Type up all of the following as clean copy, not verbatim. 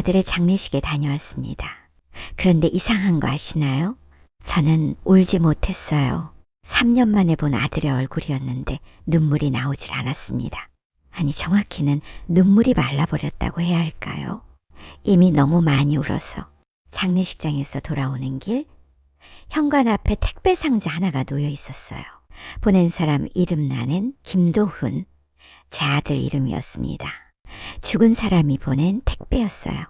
아들의 장례식에 다녀왔습니다. 그런데 이상한 거 아시나요? 저는 울지 못했어요. 3년 만에 본 아들의 얼굴이었는데 눈물이 나오질 않았습니다. 아니, 정확히는 눈물이 말라버렸다고 해야 할까요? 이미 너무 많이 울어서 장례식장에서 돌아오는 길, 현관 앞에 택배 상자 하나가 놓여 있었어요. 보낸 사람 이름란엔 김도훈, 제 아들 이름이었습니다. 죽은 사람이 보낸 택배였어요.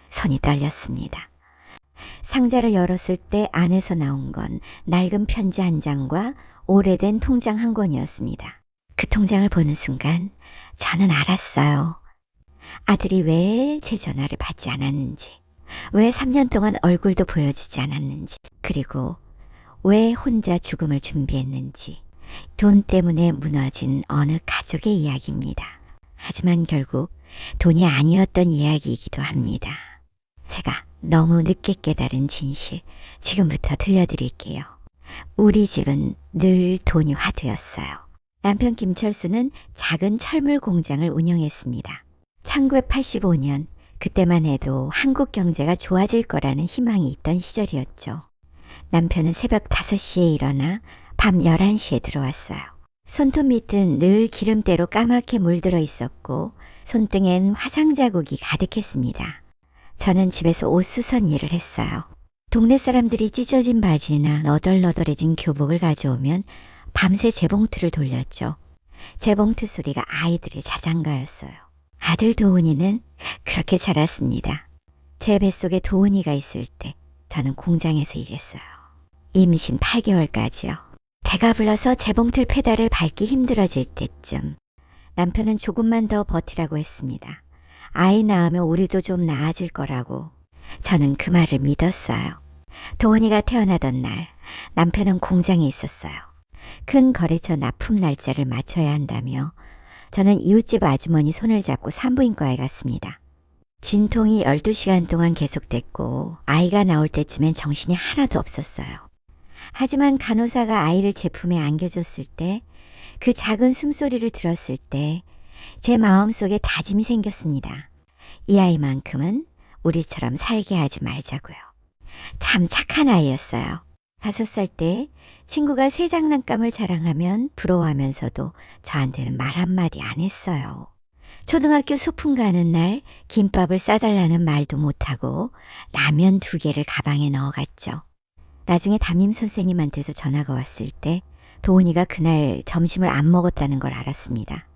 손이 떨렸습니다. 상자를 열었을 때 안에서 나온 건 낡은 편지 한 장과 오래된 통장 한 권이었습니다. 그 통장을 보는 순간 저는 알았어요. 아들이 왜 제 전화를 받지 않았는지, 왜 3년 동안 얼굴도 보여주지 않았는지, 그리고 왜 혼자 죽음을 준비했는지, 돈 때문에 무너진 어느 가족의 이야기입니다. 하지만 결국 돈이 아니었던 이야기이기도 합니다. 제가 너무 늦게 깨달은 진실, 지금부터 들려드릴게요. 우리 집은 늘 돈이 화두였어요. 남편 김철수는 작은 철물 공장을 운영했습니다. 1985년, 그때만 해도 한국 경제가 좋아질 거라는 희망이 있던 시절이었죠. 남편은 새벽 5시에 일어나 밤 11시에 들어왔어요. 손톱 밑은 늘 기름때로 까맣게 물들어 있었고 손등엔 화상 자국이 가득했습니다. 저는 집에서 옷 수선 일을 했어요. 동네 사람들이 찢어진 바지나 너덜너덜해진 교복을 가져오면 밤새 재봉틀을 돌렸죠. 재봉틀 소리가 아이들의 자장가였어요. 아들 도훈이는 그렇게 자랐습니다. 제 뱃속에 도훈이가 있을 때 저는 공장에서 일했어요. 임신 8개월까지요. 배가 불러서 재봉틀 페달을 밟기 힘들어질 때쯤 남편은 조금만 더 버티라고 했습니다. 아이 낳으면 우리도 좀 나아질 거라고. 저는 그 말을 믿었어요. 도훈이가 태어나던 날 남편은 공장에 있었어요. 큰 거래처 납품 날짜를 맞춰야 한다며 저는 이웃집 아주머니 손을 잡고 산부인과에 갔습니다. 진통이 12시간 동안 계속됐고 아이가 나올 때쯤엔 정신이 하나도 없었어요. 하지만 간호사가 아이를 제품에 안겨줬을 때, 그 작은 숨소리를 들었을 때 제 마음속에 다짐이 생겼습니다. 이 아이만큼은 우리처럼 살게 하지 말자고요. 참 착한 아이였어요. 5살 때 친구가 새 장난감을 자랑하면 부러워하면서도 저한테는 말 한마디 안 했어요. 초등학교 소풍 가는 날 김밥을 싸달라는 말도 못하고 라면 2개를 가방에 넣어갔죠. 나중에 담임 선생님한테서 전화가 왔을 때 도훈이가 그날 점심을 안 먹었다는 걸 알았습니다.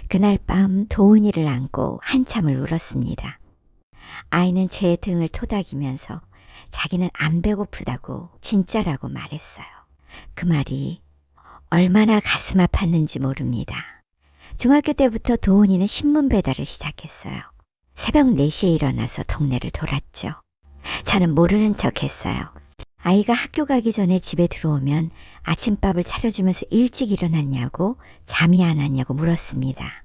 그날 밤 도훈이를 안고 한참을 울었습니다. 아이는 제 등을 토닥이면서 자기는 안 배고프다고 진짜라고 말했어요. 그 말이 얼마나 가슴 아팠는지 모릅니다. 중학교 때부터 도훈이는 신문 배달을 시작했어요. 새벽 4시에 일어나서 동네를 돌았죠. 저는 모르는 척 했어요. 아이가 학교 가기 전에 집에 들어오면 아침밥을 차려주면서 일찍 일어났냐고, 잠이 안 왔냐고 물었습니다.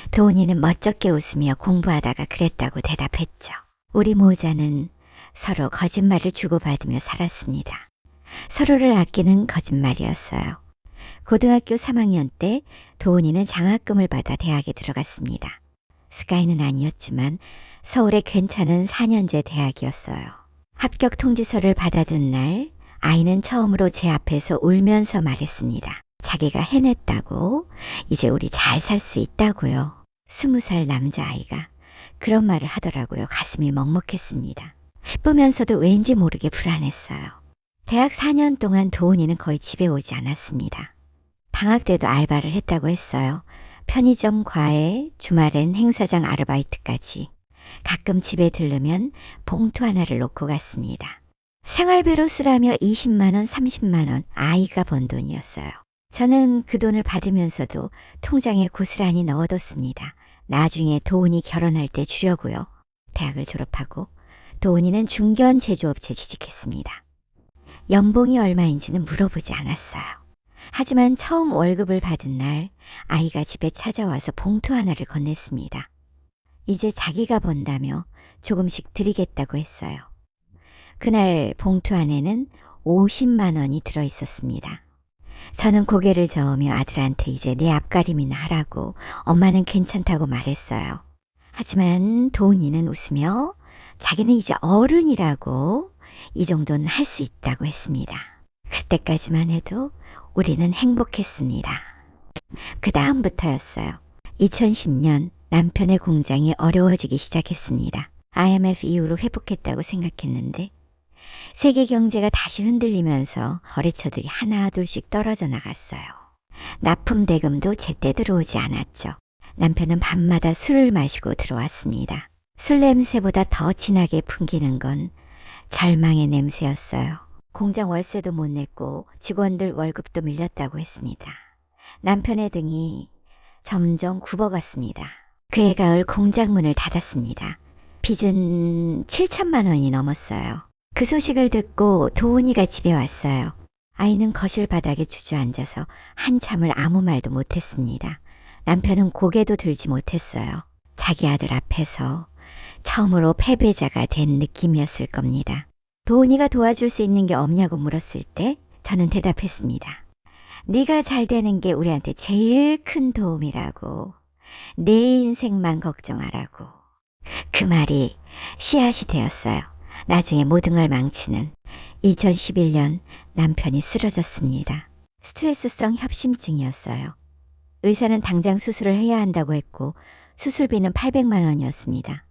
도훈이는 멋쩍게 웃으며 공부하다가 그랬다고 대답했죠. 우리 모자는 서로 거짓말을 주고받으며 살았습니다. 서로를 아끼는 거짓말이었어요. 고등학교 3학년 때 도훈이는 장학금을 받아 대학에 들어갔습니다. 스카이는 아니었지만 서울의 괜찮은 4년제 대학이었어요. 합격 통지서를 받아든 날 아이는 처음으로 제 앞에서 울면서 말했습니다. 자기가 해냈다고, 이제 우리 잘 살 수 있다고요. 20살 남자아이가 그런 말을 하더라고요. 가슴이 먹먹했습니다. 기쁘면서도 왠지 모르게 불안했어요. 대학 4년 동안 도훈이는 거의 집에 오지 않았습니다. 방학 때도 알바를 했다고 했어요. 편의점 과외, 주말엔 행사장 아르바이트까지. 가끔 집에 들르면 봉투 하나를 놓고 갔습니다. 생활비로 쓰라며 20만 원, 30만 원 아이가 번 돈이었어요. 저는 그 돈을 받으면서도 통장에 고스란히 넣어뒀습니다. 나중에 도훈이 결혼할 때 주려고요. 대학을 졸업하고 도훈이는 중견 제조업체 취직했습니다. 연봉이 얼마인지는 물어보지 않았어요. 하지만 처음 월급을 받은 날 아이가 집에 찾아와서 봉투 하나를 건넸습니다. 이제 자기가 번다며 조금씩 드리겠다고 했어요. 그날 봉투 안에는 50만 원이 들어있었습니다. 저는 고개를 저으며 아들한테 이제 내 앞가림이나 하라고, 엄마는 괜찮다고 말했어요. 하지만 도훈이는 웃으며 자기는 이제 어른이라고 이 정도는 할 수 있다고 했습니다. 그때까지만 해도 우리는 행복했습니다. 그 다음부터였어요. 2010년 남편의 공장이 어려워지기 시작했습니다. IMF 이후로 회복했다고 생각했는데 세계 경제가 다시 흔들리면서 거래처들이 하나둘씩 떨어져 나갔어요. 납품 대금도 제때 들어오지 않았죠. 남편은 밤마다 술을 마시고 들어왔습니다. 술 냄새보다 더 진하게 풍기는 건 절망의 냄새였어요. 공장 월세도 못 냈고 직원들 월급도 밀렸다고 했습니다. 남편의 등이 점점 굽어갔습니다. 그해 가을 공장 문을 닫았습니다. 빚은 7천만 원이 넘었어요. 그 소식을 듣고 도훈이가 집에 왔어요. 아이는 거실 바닥에 주저앉아서 한참을 아무 말도 못했습니다. 남편은 고개도 들지 못했어요. 자기 아들 앞에서 처음으로 패배자가 된 느낌이었을 겁니다. 도훈이가 도와줄 수 있는 게 없냐고 물었을 때 저는 대답했습니다. 네가 잘 되는 게 우리한테 제일 큰 도움이라고. 내 인생만 걱정하라고. 그 말이 씨앗이 되었어요. 나중에 모든 걸 망치는 2011년 남편이 쓰러졌습니다. 스트레스성 협심증이었어요. 의사는 당장 수술을 해야 한다고 했고 수술비는 800만 원이었습니다.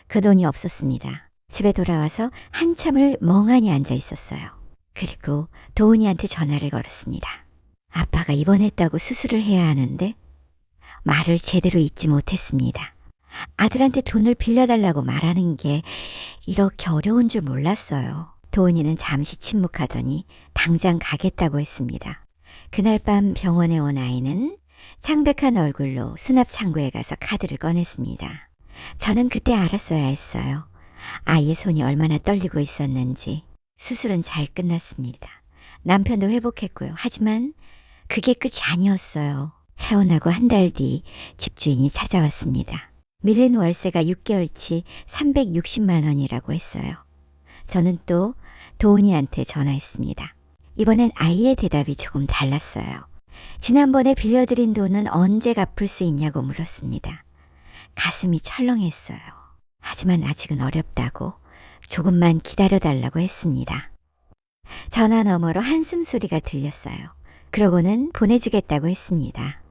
그 돈이 없었습니다. 집에 돌아와서 한참을 멍하니 앉아 있었어요. 그리고 도훈이한테 전화를 걸었습니다. 아빠가 입원했다고 수술을 해야 하는데 말을 제대로 잊지 못했습니다. 아들한테 돈을 빌려달라고 말하는 게 이렇게 어려운 줄 몰랐어요. 도훈이는 잠시 침묵하더니 당장 가겠다고 했습니다. 그날 밤 병원에 온 아이는 창백한 얼굴로 수납 창고에 가서 카드를 꺼냈습니다. 저는 그때 알았어야 했어요. 아이의 손이 얼마나 떨리고 있었는지. 수술은 잘 끝났습니다. 남편도 회복했고요. 하지만 그게 끝이 아니었어요. 해원하고 한 달 뒤 집주인이 찾아왔습니다. 밀린 월세가 6개월치 360만 원이라고 했어요. 저는 또 도훈이한테 전화했습니다. 이번엔 아이의 대답이 조금 달랐어요. 지난번에 빌려드린 돈은 언제 갚을 수 있냐고 물었습니다. 가슴이 철렁했어요. 하지만 아직은 어렵다고 조금만 기다려달라고 했습니다. 전화 너머로 한숨 소리가 들렸어요. 그러고는 보내주겠다고 했습니다.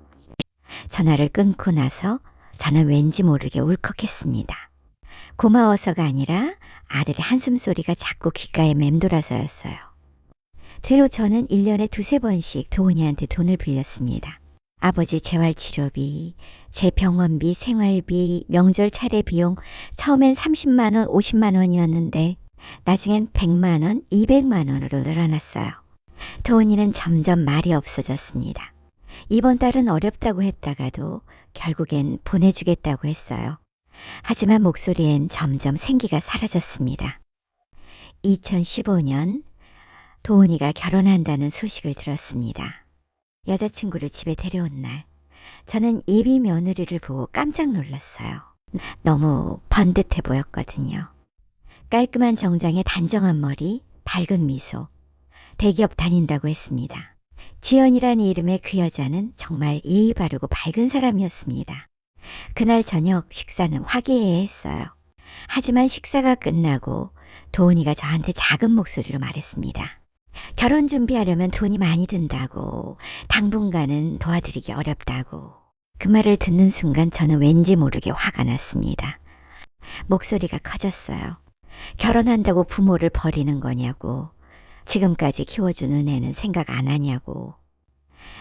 전화를 끊고 나서 저는 왠지 모르게 울컥했습니다. 고마워서가 아니라 아들의 한숨 소리가 자꾸 귓가에 맴돌아서였어요. 뒤로 저는 1년에 2~3번씩 도훈이한테 돈을 빌렸습니다. 아버지 재활치료비, 제 병원비, 생활비, 명절 차례 비용 처음엔 30만 원, 50만 원이었는데 나중엔 100만 원, 200만 원으로 늘어났어요. 도훈이는 점점 말이 없어졌습니다. 이번 달은 어렵다고 했다가도 결국엔 보내주겠다고 했어요. 하지만 목소리엔 점점 생기가 사라졌습니다. 2015년 도훈이가 결혼한다는 소식을 들었습니다. 여자친구를 집에 데려온 날 저는 예비 며느리를 보고 깜짝 놀랐어요. 너무 번듯해 보였거든요. 깔끔한 정장에 단정한 머리, 밝은 미소, 대기업 다닌다고 했습니다. 지연이란 이름의 그 여자는 정말 예의 바르고 밝은 사람이었습니다. 그날 저녁 식사는 화기애애했어요. 하지만 식사가 끝나고 도훈이가 저한테 작은 목소리로 말했습니다. 결혼 준비하려면 돈이 많이 든다고, 당분간은 도와드리기 어렵다고. 그 말을 듣는 순간 저는 왠지 모르게 화가 났습니다. 목소리가 커졌어요. 결혼한다고 부모를 버리는 거냐고, 지금까지 키워준 은혜는 생각 안 하냐고.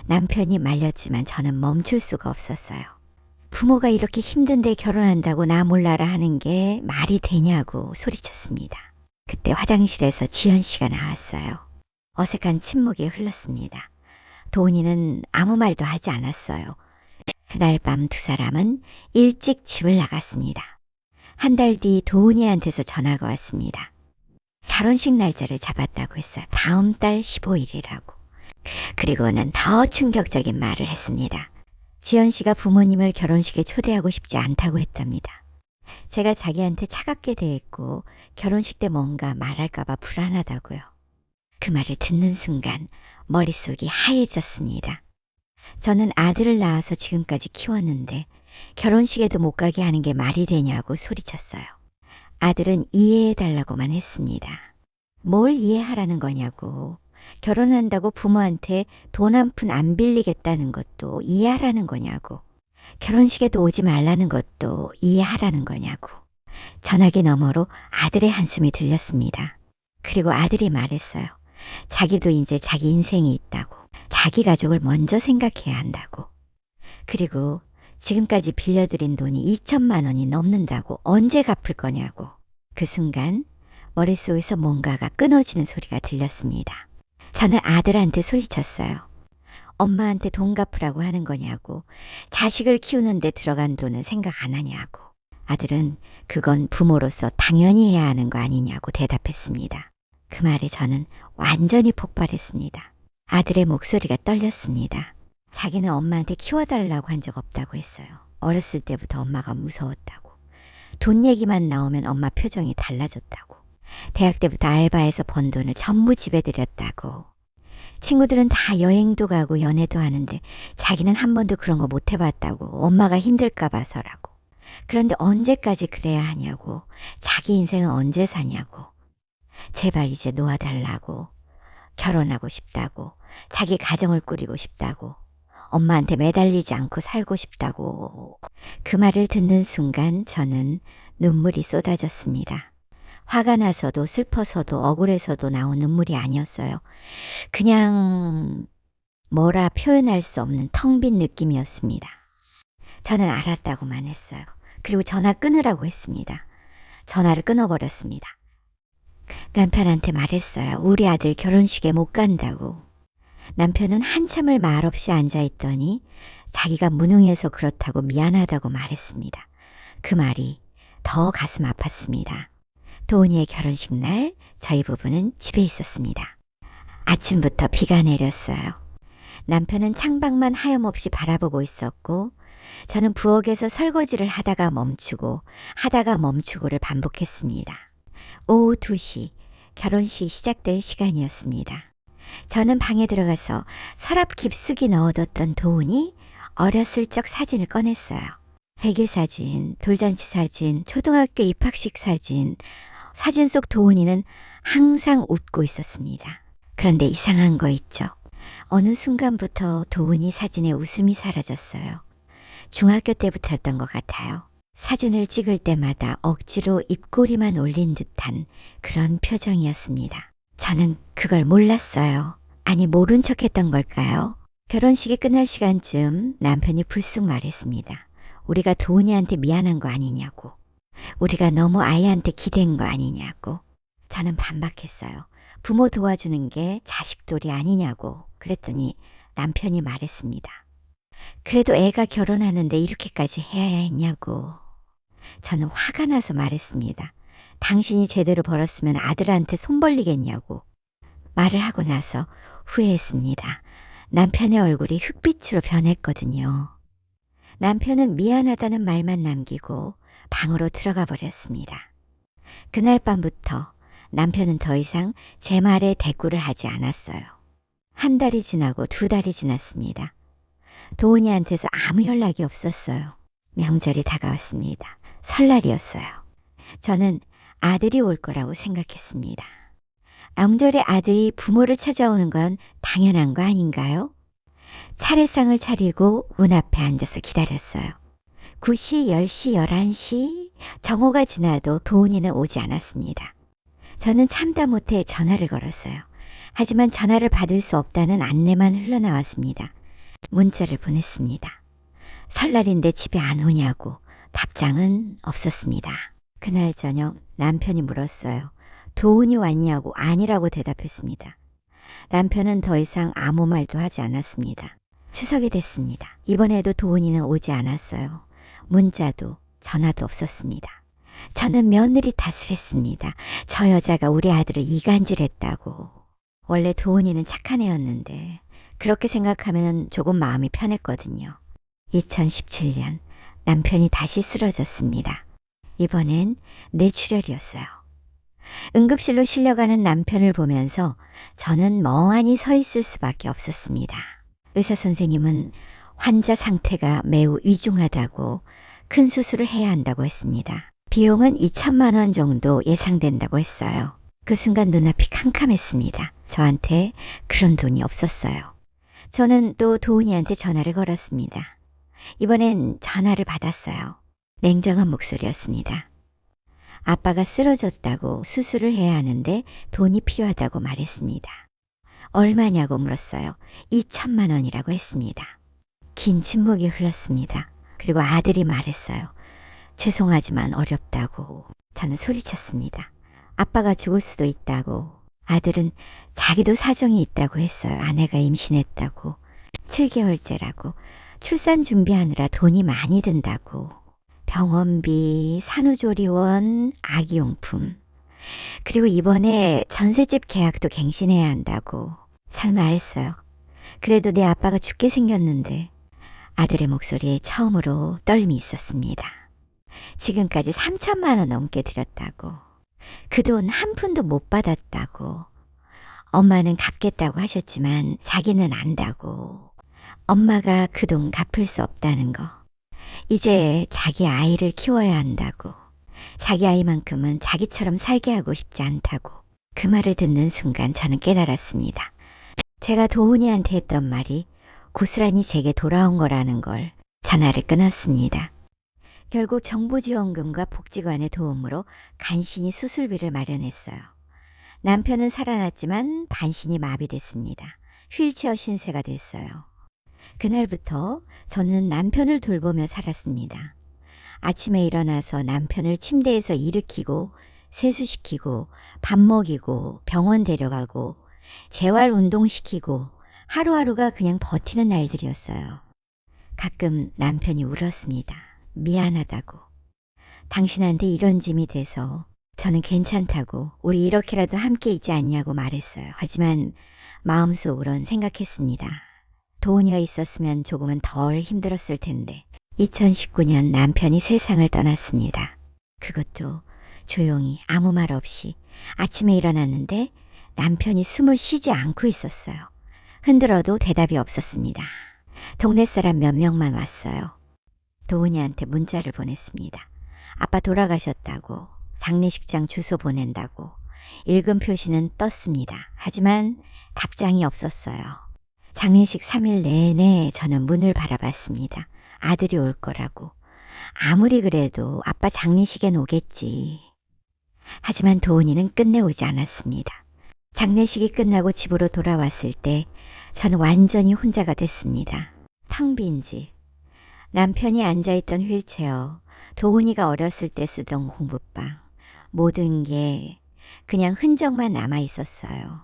남편이 말렸지만 저는 멈출 수가 없었어요. 부모가 이렇게 힘든데 결혼한다고 나 몰라라 하는 게 말이 되냐고 소리쳤습니다. 그때 화장실에서 지연 씨가 나왔어요. 어색한 침묵이 흘렀습니다. 도훈이는 아무 말도 하지 않았어요. 그날 밤 두 사람은 일찍 집을 나갔습니다. 한 달 뒤 도훈이한테서 전화가 왔습니다. 결혼식 날짜를 잡았다고 했어요. 다음 달 15일이라고. 그리고는 더 충격적인 말을 했습니다. 지연 씨가 부모님을 결혼식에 초대하고 싶지 않다고 했답니다. 제가 자기한테 차갑게 대했고 결혼식 때 뭔가 말할까봐 불안하다고요. 그 말을 듣는 순간 머릿속이 하얘졌습니다. 저는 아들을 낳아서 지금까지 키웠는데 결혼식에도 못 가게 하는 게 말이 되냐고 소리쳤어요. 아들은 이해해달라고만 했습니다. 뭘 이해하라는 거냐고. 결혼한다고 부모한테 돈 한 푼 안 빌리겠다는 것도 이해하라는 거냐고. 결혼식에도 오지 말라는 것도 이해하라는 거냐고. 전화기 너머로 아들의 한숨이 들렸습니다. 그리고 아들이 말했어요. 자기도 이제 자기 인생이 있다고. 자기 가족을 먼저 생각해야 한다고. 그리고 지금까지 빌려드린 돈이 2천만 원이 넘는다고. 언제 갚을 거냐고. 그 순간 머릿속에서 뭔가가 끊어지는 소리가 들렸습니다. 저는 아들한테 소리쳤어요. 엄마한테 돈 갚으라고 하는 거냐고. 자식을 키우는데 들어간 돈은 생각 안 하냐고. 아들은 그건 부모로서 당연히 해야 하는 거 아니냐고 대답했습니다. 그 말에 저는 완전히 폭발했습니다. 아들의 목소리가 떨렸습니다. 자기는 엄마한테 키워달라고 한 적 없다고 했어요. 어렸을 때부터 엄마가 무서웠다고. 돈 얘기만 나오면 엄마 표정이 달라졌다고. 대학 때부터 알바해서 번 돈을 전부 집에 들였다고. 친구들은 다 여행도 가고 연애도 하는데 자기는 한 번도 그런 거 못 해봤다고. 엄마가 힘들까 봐서라고. 그런데 언제까지 그래야 하냐고. 자기 인생은 언제 사냐고. 제발 이제 놓아달라고. 결혼하고 싶다고. 자기 가정을 꾸리고 싶다고. 엄마한테 매달리지 않고 살고 싶다고. 그 말을 듣는 순간 저는 눈물이 쏟아졌습니다. 화가 나서도 슬퍼서도 억울해서도 나온 눈물이 아니었어요. 그냥 뭐라 표현할 수 없는 텅 빈 느낌이었습니다. 저는 알았다고만 했어요. 그리고 전화 끊으라고 했습니다. 전화를 끊어버렸습니다. 남편한테 말했어요. 우리 아들 결혼식에 못 간다고. 남편은 한참을 말없이 앉아있더니 자기가 무능해서 그렇다고 미안하다고 말했습니다. 그 말이 더 가슴 아팠습니다. 도은이의 결혼식 날 저희 부부는 집에 있었습니다. 아침부터 비가 내렸어요. 남편은 창밖만 하염없이 바라보고 있었고 저는 부엌에서 설거지를 하다가 멈추고를 반복했습니다. 오후 2시 결혼식이 시작될 시간이었습니다. 저는 방에 들어가서 서랍 깊숙이 넣어뒀던 도훈이 어렸을 적 사진을 꺼냈어요. 회계 사진, 돌잔치 사진, 초등학교 입학식 사진. 사진 속 도훈이는 항상 웃고 있었습니다. 그런데 이상한 거 있죠. 어느 순간부터 도훈이 사진에 웃음이 사라졌어요. 중학교 때부터였던 것 같아요. 사진을 찍을 때마다 억지로 입꼬리만 올린 듯한 그런 표정이었습니다. 저는 그걸 몰랐어요. 아니, 모른 척했던 걸까요? 결혼식이 끝날 시간쯤 남편이 불쑥 말했습니다. 우리가 도훈이한테 미안한 거 아니냐고. 우리가 너무 아이한테 기댄 거 아니냐고. 저는 반박했어요. 부모 도와주는 게 자식돌이 아니냐고. 그랬더니 남편이 말했습니다. 그래도 애가 결혼하는데 이렇게까지 해야 했냐고. 저는 화가 나서 말했습니다. 당신이 제대로 벌었으면 아들한테 손 벌리겠냐고. 말을 하고 나서 후회했습니다. 남편의 얼굴이 흑빛으로 변했거든요. 남편은 미안하다는 말만 남기고 방으로 들어가 버렸습니다. 그날 밤부터 남편은 더 이상 제 말에 대꾸를 하지 않았어요. 1달이 지나고 2달이 지났습니다. 도훈이한테서 아무 연락이 없었어요. 명절이 다가왔습니다. 설날이었어요. 저는 아들이 올 거라고 생각했습니다. 명절에 아들이 부모를 찾아오는 건 당연한 거 아닌가요? 차례상을 차리고 문 앞에 앉아서 기다렸어요. 9시, 10시, 11시 정오가 지나도 도훈이는 오지 않았습니다. 저는 참다 못해 전화를 걸었어요. 하지만 전화를 받을 수 없다는 안내만 흘러나왔습니다. 문자를 보냈습니다. 설날인데 집에 안 오냐고. 답장은 없었습니다. 그날 저녁 남편이 물었어요. 도훈이 왔냐고. 아니라고 대답했습니다. 남편은 더 이상 아무 말도 하지 않았습니다. 추석이 됐습니다. 이번에도 도훈이는 오지 않았어요. 문자도 전화도 없었습니다. 저는 며느리 탓을 했습니다. 저 여자가 우리 아들을 이간질했다고. 원래 도훈이는 착한 애였는데 그렇게 생각하면 조금 마음이 편했거든요. 2017년 남편이 다시 쓰러졌습니다. 이번엔 뇌출혈이었어요. 응급실로 실려가는 남편을 보면서 저는 멍하니 서 있을 수밖에 없었습니다. 의사 선생님은 환자 상태가 매우 위중하다고 큰 수술을 해야 한다고 했습니다. 비용은 2천만 원 정도 예상된다고 했어요. 그 순간 눈앞이 캄캄했습니다. 저한테 그런 돈이 없었어요. 저는 또 도훈이한테 전화를 걸었습니다. 이번엔 전화를 받았어요. 냉정한 목소리였습니다. 아빠가 쓰러졌다고 수술을 해야 하는데 돈이 필요하다고 말했습니다. 얼마냐고 물었어요. 2천만 원이라고 했습니다. 긴 침묵이 흘렀습니다. 그리고 아들이 말했어요. 죄송하지만 어렵다고. 저는 소리쳤습니다. 아빠가 죽을 수도 있다고. 아들은 자기도 사정이 있다고 했어요. 아내가 임신했다고. 7개월째라고. 출산 준비하느라 돈이 많이 든다고. 병원비, 산후조리원, 아기용품. 그리고 이번에 전셋집 계약도 갱신해야 한다고. 잘 말했어요. 그래도 내 아빠가 죽게 생겼는데. 아들의 목소리에 처음으로 떨림이 있었습니다. 지금까지 3천만 원 넘게 들였다고. 그 돈 한 푼도 못 받았다고. 엄마는 갚겠다고 하셨지만 자기는 안다고. 엄마가 그 돈 갚을 수 없다는 거. 이제 자기 아이를 키워야 한다고. 자기 아이만큼은 자기처럼 살게 하고 싶지 않다고. 그 말을 듣는 순간 저는 깨달았습니다. 제가 도훈이한테 했던 말이 고스란히 제게 돌아온 거라는 걸. 전화를 끊었습니다. 결국 정부지원금과 복지관의 도움으로 간신히 수술비를 마련했어요. 남편은 살아났지만 반신이 마비됐습니다. 휠체어 신세가 됐어요. 그날부터 저는 남편을 돌보며 살았습니다. 아침에 일어나서 남편을 침대에서 일으키고 세수시키고 밥 먹이고 병원 데려가고 재활 운동시키고 하루하루가 그냥 버티는 날들이었어요. 가끔 남편이 울었습니다. 미안하다고. 당신한테 이런 짐이 돼서 저는 괜찮다고 우리 이렇게라도 함께 있지 않냐고 말했어요. 하지만 마음속으론 생각했습니다. 도훈이가 있었으면 조금은 덜 힘들었을 텐데. 2019년 남편이 세상을 떠났습니다. 그것도 조용히 아무 말 없이. 아침에 일어났는데 남편이 숨을 쉬지 않고 있었어요. 흔들어도 대답이 없었습니다. 동네 사람 몇 명만 왔어요. 도훈이한테 문자를 보냈습니다. 아빠 돌아가셨다고, 장례식장 주소 보낸다고, 읽은 표시는 떴습니다. 하지만 답장이 없었어요. 장례식 3일 내내 저는 문을 바라봤습니다. 아들이 올 거라고. 아무리 그래도 아빠 장례식엔 오겠지. 하지만 도훈이는 끝내 오지 않았습니다. 장례식이 끝나고 집으로 돌아왔을 때 저는 완전히 혼자가 됐습니다. 텅 빈 집. 남편이 앉아있던 휠체어, 도훈이가 어렸을 때 쓰던 공부방, 모든 게 그냥 흔적만 남아있었어요.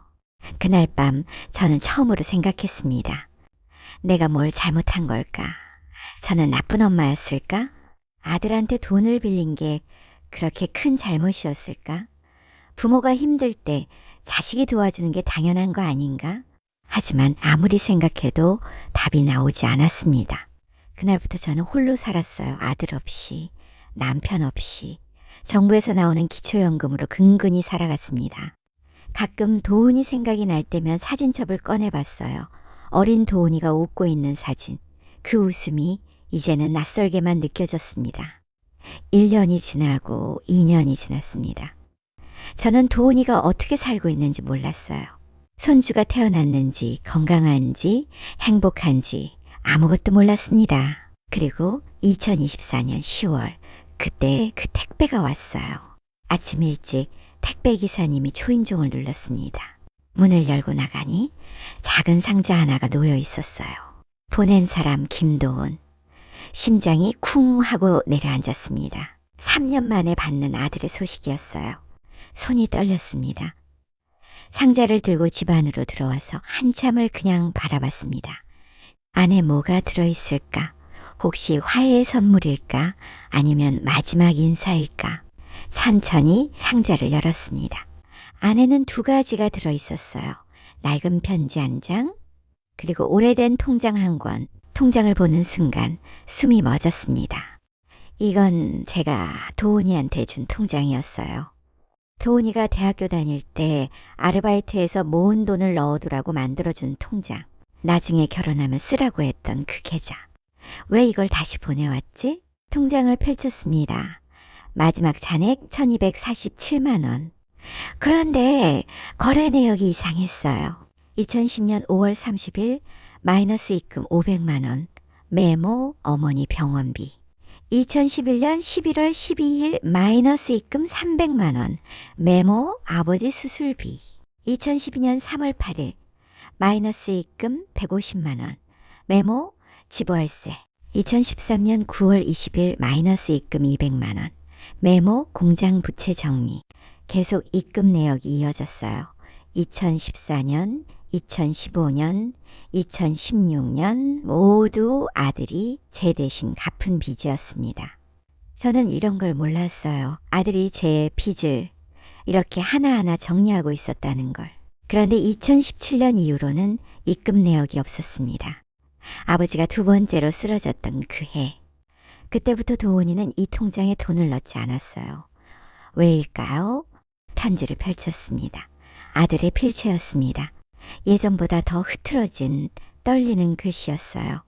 그날 밤 저는 처음으로 생각했습니다. 내가 뭘 잘못한 걸까? 저는 나쁜 엄마였을까? 아들한테 돈을 빌린 게 그렇게 큰 잘못이었을까? 부모가 힘들 때 자식이 도와주는 게 당연한 거 아닌가? 하지만 아무리 생각해도 답이 나오지 않았습니다. 그날부터 저는 홀로 살았어요. 아들 없이, 남편 없이. 정부에서 나오는 기초연금으로 근근히 살아갔습니다. 가끔 도훈이 생각이 날 때면 사진첩을 꺼내봤어요. 어린 도훈이가 웃고 있는 사진. 그 웃음이 이제는 낯설게만 느껴졌습니다. 1년이 지나고 2년이 지났습니다. 저는 도훈이가 어떻게 살고 있는지 몰랐어요. 손주가 태어났는지, 건강한지, 행복한지 아무것도 몰랐습니다. 그리고 2024년 10월, 그때 그 택배가 왔어요. 아침 일찍 택배 기사님이 초인종을 눌렀습니다. 문을 열고 나가니 작은 상자 하나가 놓여 있었어요. 보낸 사람 김도훈. 심장이 쿵 하고 내려앉았습니다. 3년 만에 받는 아들의 소식이었어요. 손이 떨렸습니다. 상자를 들고 집 안으로 들어와서 한참을 그냥 바라봤습니다. 안에 뭐가 들어있을까? 혹시 화해의 선물일까? 아니면 마지막 인사일까? 천천히 상자를 열었습니다. 안에는 2가지가 들어있었어요. 낡은 편지 한 장, 그리고 오래된 통장 한 권. 통장을 보는 순간 숨이 멎었습니다. 이건 제가 도훈이한테 준 통장이었어요. 도훈이가 대학교 다닐 때 아르바이트해서 모은 돈을 넣어두라고 만들어준 통장. 나중에 결혼하면 쓰라고 했던 그 계좌. 왜 이걸 다시 보내왔지? 통장을 펼쳤습니다. 마지막 잔액 1247만 원. 그런데 거래 내역이 이상했어요. 2010년 5월 30일 마이너스 입금 500만 원. 메모 어머니 병원비. 2011년 11월 12일 마이너스 입금 300만 원. 메모 아버지 수술비. 2012년 3월 8일 마이너스 입금 150만 원. 메모 집월세. 2013년 9월 20일 마이너스 입금 200만 원. 메모 공장 부채 정리. 계속 입금 내역이 이어졌어요. 2014년, 2015년, 2016년 모두 아들이 제 대신 갚은 빚이었습니다. 저는 이런 걸 몰랐어요. 아들이 제 빚을 이렇게 하나하나 정리하고 있었다는 걸. 그런데 2017년 이후로는 입금 내역이 없었습니다. 아버지가 두 번째로 쓰러졌던 그 해. 그때부터 도훈이는 이 통장에 돈을 넣지 않았어요. 왜일까요? 편지를 펼쳤습니다. 아들의 필체였습니다. 예전보다 더 흐트러진 떨리는 글씨였어요.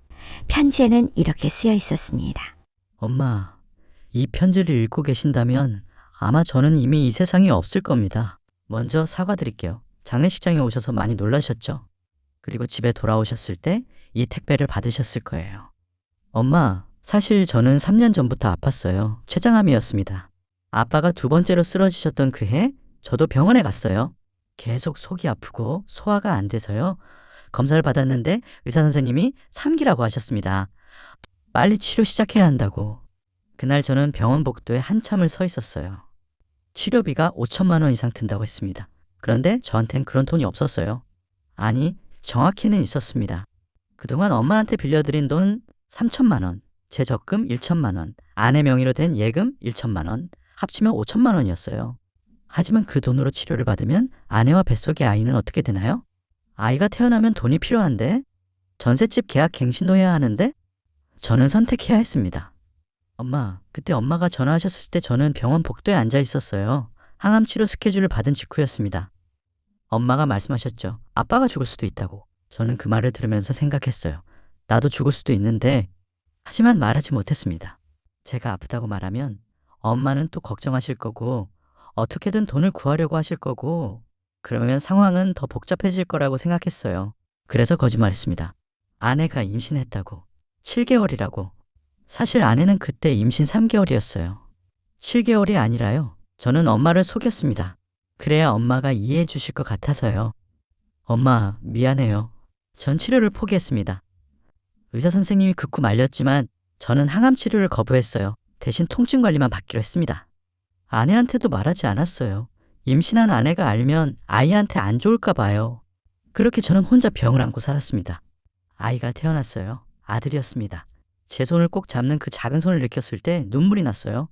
편지에는 이렇게 쓰여 있었습니다. 엄마, 이 편지를 읽고 계신다면 아마 저는 이미 이 세상에 없을 겁니다. 먼저 사과드릴게요. 장례식장에 오셔서 많이 놀라셨죠? 그리고 집에 돌아오셨을 때 이 택배를 받으셨을 거예요. 엄마, 사실 저는 3년 전부터 아팠어요. 췌장암이었습니다. 아빠가 두 번째로 쓰러지셨던 그 해 저도 병원에 갔어요. 계속 속이 아프고 소화가 안 돼서요. 검사를 받았는데 의사 선생님이 3기라고 하셨습니다. 빨리 치료 시작해야 한다고. 그날 저는 병원 복도에 한참을 서 있었어요. 치료비가 5천만 원 이상 든다고 했습니다. 그런데 저한텐 그런 돈이 없었어요. 아니, 정확히는 있었습니다. 그동안 엄마한테 빌려드린 돈 3천만 원, 제 적금 1천만 원, 아내 명의로 된 예금 1천만 원, 합치면 5천만 원이었어요. 하지만 그 돈으로 치료를 받으면 아내와 뱃속의 아이는 어떻게 되나요? 아이가 태어나면 돈이 필요한데, 전셋집 계약 갱신도 해야 하는데, 저는 선택해야 했습니다. 엄마, 그때 엄마가 전화하셨을 때 저는 병원 복도에 앉아 있었어요. 항암 치료 스케줄을 받은 직후였습니다. 엄마가 말씀하셨죠. 아빠가 죽을 수도 있다고. 저는 그 말을 들으면서 생각했어요. 나도 죽을 수도 있는데, 하지만 말하지 못했습니다. 제가 아프다고 말하면 엄마는 또 걱정하실 거고, 어떻게든 돈을 구하려고 하실 거고, 그러면 상황은 더 복잡해질 거라고 생각했어요. 그래서 거짓말했습니다. 아내가 임신했다고. 7개월이라고. 사실 아내는 그때 임신 3개월이었어요. 7개월이 아니라요. 저는 엄마를 속였습니다. 그래야 엄마가 이해해 주실 것 같아서요. 엄마, 미안해요. 전 치료를 포기했습니다. 의사 선생님이 극구 말렸지만 저는 항암 치료를 거부했어요. 대신 통증 관리만 받기로 했습니다. 아내한테도 말하지 않았어요. 임신한 아내가 알면 아이한테 안 좋을까 봐요. 그렇게 저는 혼자 병을 안고 살았습니다. 아이가 태어났어요. 아들이었습니다. 제 손을 꼭 잡는 그 작은 손을 느꼈을 때 눈물이 났어요.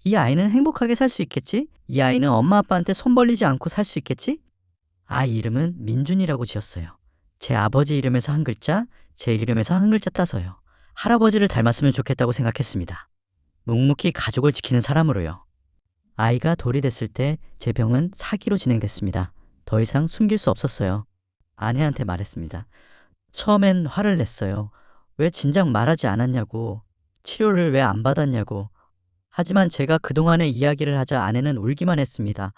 이 아이는 행복하게 살 수 있겠지? 이 아이는 엄마 아빠한테 손 벌리지 않고 살 수 있겠지? 아이 이름은 민준이라고 지었어요. 제 아버지 이름에서 한 글자, 제 이름에서 한 글자 따서요. 할아버지를 닮았으면 좋겠다고 생각했습니다. 묵묵히 가족을 지키는 사람으로요. 아이가 돌이 됐을 때 제 병은 사기로 진행됐습니다. 더 이상 숨길 수 없었어요. 아내한테 말했습니다. 처음엔 화를 냈어요. 왜 진작 말하지 않았냐고, 치료를 왜 안 받았냐고. 하지만 제가 그동안의 이야기를 하자 아내는 울기만 했습니다.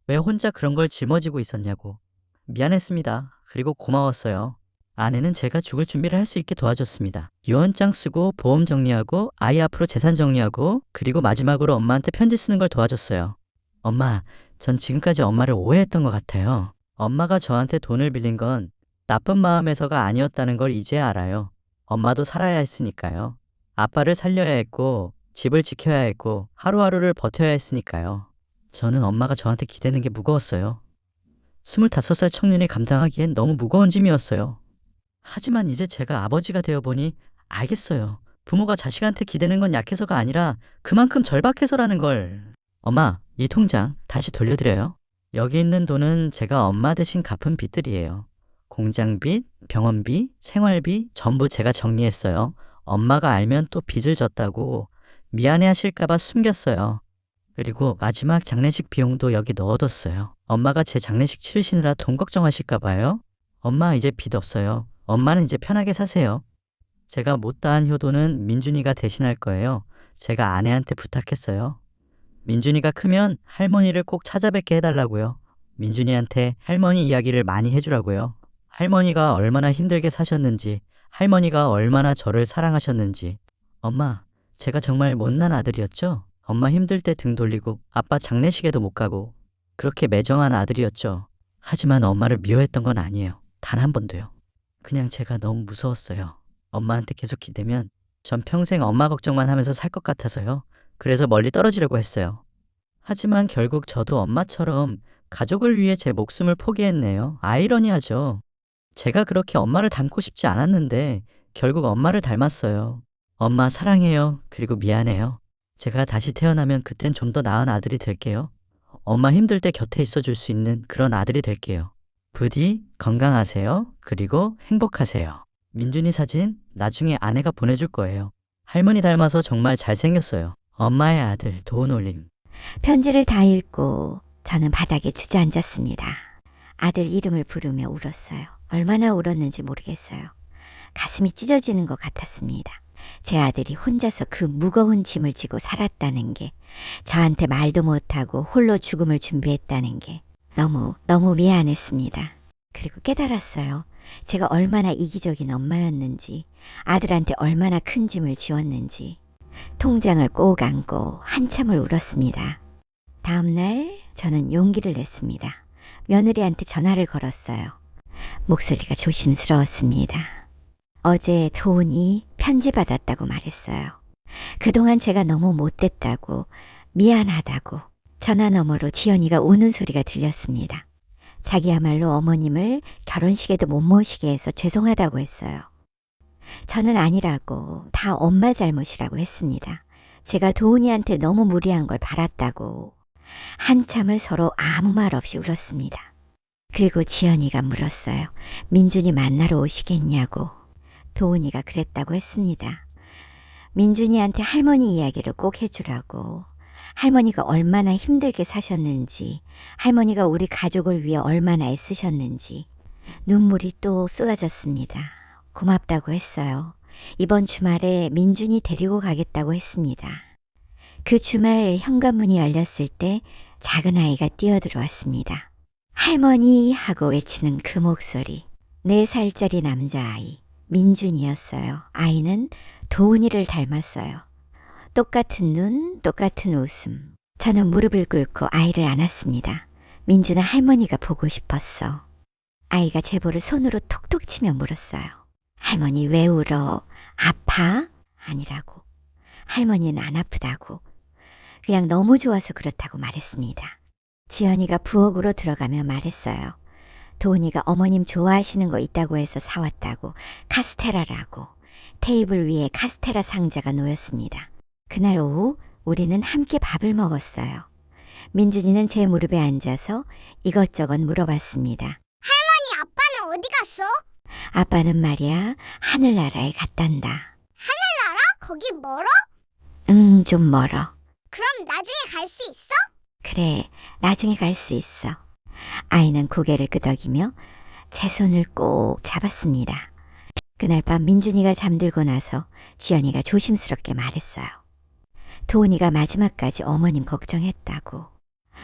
왜 혼자 그런 걸 짊어지고 있었냐고. 미안했습니다. 그리고 고마웠어요. 아내는 제가 죽을 준비를 할 수 있게 도와줬습니다. 유언장 쓰고 보험 정리하고 아이 앞으로 재산 정리하고 그리고 마지막으로 엄마한테 편지 쓰는 걸 도와줬어요. 엄마, 전 지금까지 엄마를 오해했던 것 같아요. 엄마가 저한테 돈을 빌린 건 나쁜 마음에서가 아니었다는 걸 이제야 알아요. 엄마도 살아야 했으니까요. 아빠를 살려야 했고 집을 지켜야 했고 하루하루를 버텨야 했으니까요. 저는 엄마가 저한테 기대는 게 무거웠어요. 25살 청년이 감당하기엔 너무 무거운 짐이었어요. 하지만 이제 제가 아버지가 되어보니 알겠어요. 부모가 자식한테 기대는 건 약해서가 아니라 그만큼 절박해서라는 걸. 엄마, 이 통장 다시 돌려드려요. 여기 있는 돈은 제가 엄마 대신 갚은 빚들이에요. 공장빚, 병원비, 생활비 전부 제가 정리했어요. 엄마가 알면 또 빚을 졌다고 미안해 하실까봐 숨겼어요. 그리고 마지막 장례식 비용도 여기 넣어뒀어요. 엄마가 제 장례식 치르시느라 돈 걱정하실까 봐요. 엄마 이제 빚 없어요. 엄마는 이제 편하게 사세요. 제가 못다한 효도는 민준이가 대신할 거예요. 제가 아내한테 부탁했어요. 민준이가 크면 할머니를 꼭 찾아뵙게 해달라고요. 민준이한테 할머니 이야기를 많이 해주라고요. 할머니가 얼마나 힘들게 사셨는지, 할머니가 얼마나 저를 사랑하셨는지. 엄마, 제가 정말 못난 아들이었죠? 엄마 힘들 때 등 돌리고 아빠 장례식에도 못 가고 그렇게 매정한 아들이었죠. 하지만 엄마를 미워했던 건 아니에요. 단 한 번도요. 그냥 제가 너무 무서웠어요. 엄마한테 계속 기대면 전 평생 엄마 걱정만 하면서 살 것 같아서요. 그래서 멀리 떨어지려고 했어요. 하지만 결국 저도 엄마처럼 가족을 위해 제 목숨을 포기했네요. 아이러니하죠. 제가 그렇게 엄마를 닮고 싶지 않았는데 결국 엄마를 닮았어요. 엄마 사랑해요. 그리고 미안해요. 제가 다시 태어나면 그땐 좀 더 나은 아들이 될게요. 엄마 힘들 때 곁에 있어줄 수 있는 그런 아들이 될게요. 부디 건강하세요. 그리고 행복하세요. 민준이 사진 나중에 아내가 보내줄 거예요. 할머니 닮아서 정말 잘생겼어요. 엄마의 아들 도훈올림. 편지를 다 읽고 저는 바닥에 주저앉았습니다. 아들 이름을 부르며 울었어요. 얼마나 울었는지 모르겠어요. 가슴이 찢어지는 것 같았습니다. 제 아들이 혼자서 그 무거운 짐을 지고 살았다는 게, 저한테 말도 못하고 홀로 죽음을 준비했다는 게 너무 미안했습니다. 그리고 깨달았어요. 제가 얼마나 이기적인 엄마였는지, 아들한테 얼마나 큰 짐을 지웠는지. 통장을 꼭 안고 한참을 울었습니다. 다음 날 저는 용기를 냈습니다. 며느리한테 전화를 걸었어요. 목소리가 조심스러웠습니다. 어제 도훈이 편지 받았다고 말했어요. 그동안 제가 너무 못됐다고, 미안하다고. 전화 너머로 지연이가 우는 소리가 들렸습니다. 자기야말로 어머님을 결혼식에도 못 모시게 해서 죄송하다고 했어요. 저는 아니라고, 다 엄마 잘못이라고 했습니다. 제가 도훈이한테 너무 무리한 걸 바랐다고. 한참을 서로 아무 말 없이 울었습니다. 그리고 지연이가 물었어요. 민준이 만나러 오시겠냐고. 도훈이가 그랬다고 했습니다. 민준이한테 할머니 이야기를 꼭 해주라고. 할머니가 얼마나 힘들게 사셨는지, 할머니가 우리 가족을 위해 얼마나 애쓰셨는지. 눈물이 또 쏟아졌습니다. 고맙다고 했어요. 이번 주말에 민준이 데리고 가겠다고 했습니다. 그 주말 현관문이 열렸을 때 작은 아이가 뛰어들어왔습니다. 할머니 하고 외치는 그 목소리. 4살짜리 남자아이 민준이었어요. 아이는 도훈이를 닮았어요. 똑같은 눈, 똑같은 웃음. 저는 무릎을 꿇고 아이를 안았습니다. 민준아, 할머니가 보고 싶었어. 아이가 제 볼을 손으로 톡톡 치며 물었어요. 할머니 왜 울어? 아파? 아니라고. 할머니는 안 아프다고. 그냥 너무 좋아서 그렇다고 말했습니다. 지연이가 부엌으로 들어가며 말했어요. 도훈이가 어머님 좋아하시는 거 있다고 해서 사왔다고. 카스테라라고. 테이블 위에 카스테라 상자가 놓였습니다. 그날 오후 우리는 함께 밥을 먹었어요. 민준이는 제 무릎에 앉아서 이것저것 물어봤습니다. 할머니, 아빠는 어디 갔어? 아빠는 말이야, 하늘나라에 갔단다. 하늘나라? 거기 멀어? 응, 좀 멀어. 그럼 나중에 갈 수 있어? 그래, 나중에 갈 수 있어. 아이는 고개를 끄덕이며 제 손을 꼭 잡았습니다. 그날 밤 민준이가 잠들고 나서 지연이가 조심스럽게 말했어요. 도훈이가 마지막까지 어머님 걱정했다고.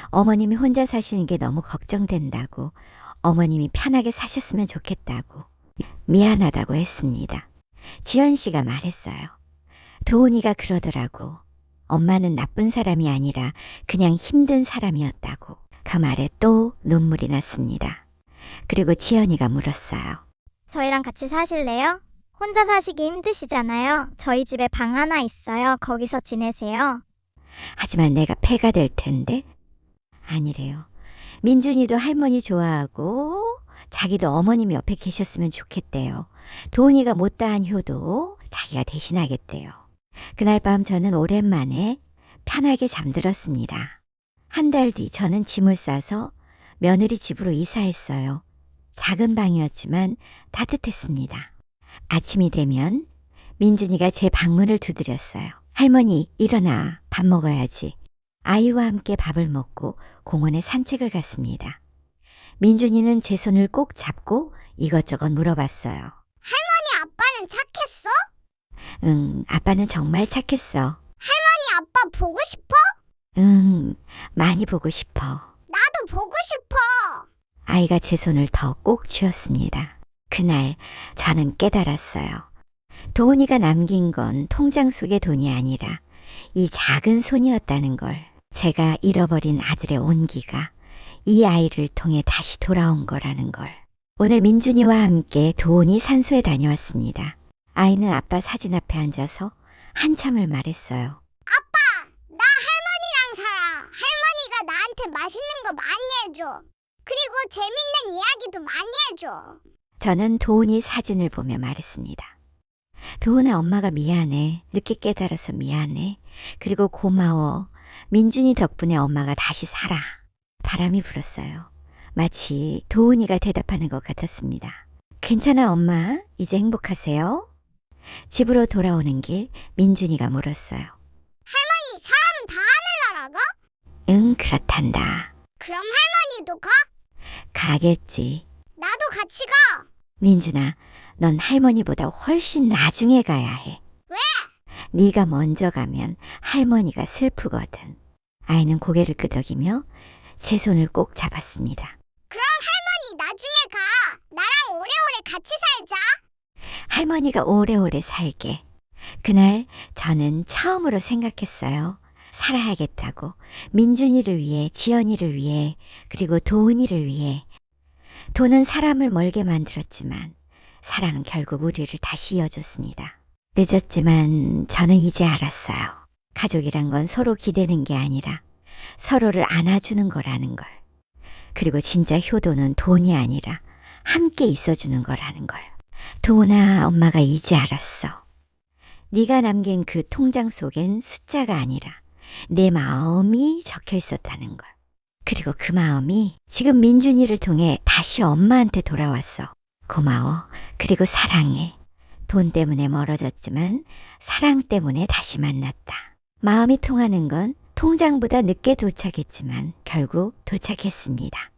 어머님이 혼자 사시는 게 너무 걱정된다고. 어머님이 편하게 사셨으면 좋겠다고. 미안하다고 했습니다. 지연 씨가 말했어요. 도훈이가 그러더라고. 엄마는 나쁜 사람이 아니라 그냥 힘든 사람이었다고. 그 말에 또 눈물이 났습니다. 그리고 지연이가 물었어요. 저희랑 같이 사실래요? 혼자 사시기 힘드시잖아요. 저희 집에 방 하나 있어요. 거기서 지내세요. 하지만 내가 폐가 될 텐데. 아니래요. 민준이도 할머니 좋아하고 자기도 어머님 옆에 계셨으면 좋겠대요. 도훈이가 못다한 효도 자기가 대신하겠대요. 그날 밤 저는 오랜만에 편하게 잠들었습니다. 한 달 뒤 저는 짐을 싸서 며느리 집으로 이사했어요. 작은 방이었지만 따뜻했습니다. 아침이 되면 민준이가 제 방문을 두드렸어요. 할머니, 일어나. 밥 먹어야지. 아이와 함께 밥을 먹고 공원에 산책을 갔습니다. 민준이는 제 손을 꼭 잡고 이것저것 물어봤어요. 할머니, 아빠는 착했어? 아빠는 정말 착했어. 아니, 아빠 보고 싶어? 많이 보고 싶어. 나도 보고 싶어. 아이가 제 손을 더 꼭 쥐었습니다. 그날 저는 깨달았어요. 도훈이가 남긴 건 통장 속의 돈이 아니라 이 작은 손이었다는 걸. 제가 잃어버린 아들의 온기가 이 아이를 통해 다시 돌아온 거라는 걸. 오늘 민준이와 함께 도훈이 산소에 다녀왔습니다. 아이는 아빠 사진 앞에 앉아서 한참을 말했어요. 나 할머니랑 살아. 할머니가 나한테 맛있는 거 많이 해줘. 그리고 재밌는 이야기도 많이 해줘. 저는 도훈이 사진을 보며 말했습니다. 도훈아, 엄마가 미안해. 늦게 깨달아서 미안해. 그리고 고마워. 민준이 덕분에 엄마가 다시 살아. 바람이 불었어요. 마치 도훈이가 대답하는 것 같았습니다. 괜찮아, 엄마. 이제 행복하세요? 집으로 돌아오는 길 민준이가 물었어요. 아니, 사람은 다 하늘나라 가? 응, 그렇단다. 그럼 할머니도 가? 가겠지. 나도 같이 가. 민준아, 넌 할머니보다 훨씬 나중에 가야 해. 왜? 네가 먼저 가면 할머니가 슬프거든. 아이는 고개를 끄덕이며 제 손을 꼭 잡았습니다. 그럼 할머니 나중에 가. 나랑 오래오래 같이 살자. 할머니가 오래오래 살게. 그날 저는 처음으로 생각했어요. 살아야겠다고. 민준이를 위해, 지연이를 위해, 그리고 도훈이를 위해. 돈은 사람을 멀게 만들었지만 사랑은 결국 우리를 다시 이어줬습니다. 늦었지만 저는 이제 알았어요. 가족이란 건 서로 기대는 게 아니라 서로를 안아주는 거라는 걸. 그리고 진짜 효도는 돈이 아니라 함께 있어주는 거라는 걸. 도훈아, 엄마가 이제 알았어. 네가 남긴 그 통장 속엔 숫자가 아니라 내 마음이 적혀 있었다는 걸. 그리고 그 마음이 지금 민준이를 통해 다시 엄마한테 돌아왔어. 고마워. 그리고 사랑해. 돈 때문에 멀어졌지만 사랑 때문에 다시 만났다. 마음이 통하는 건 통장보다 늦게 도착했지만 결국 도착했습니다.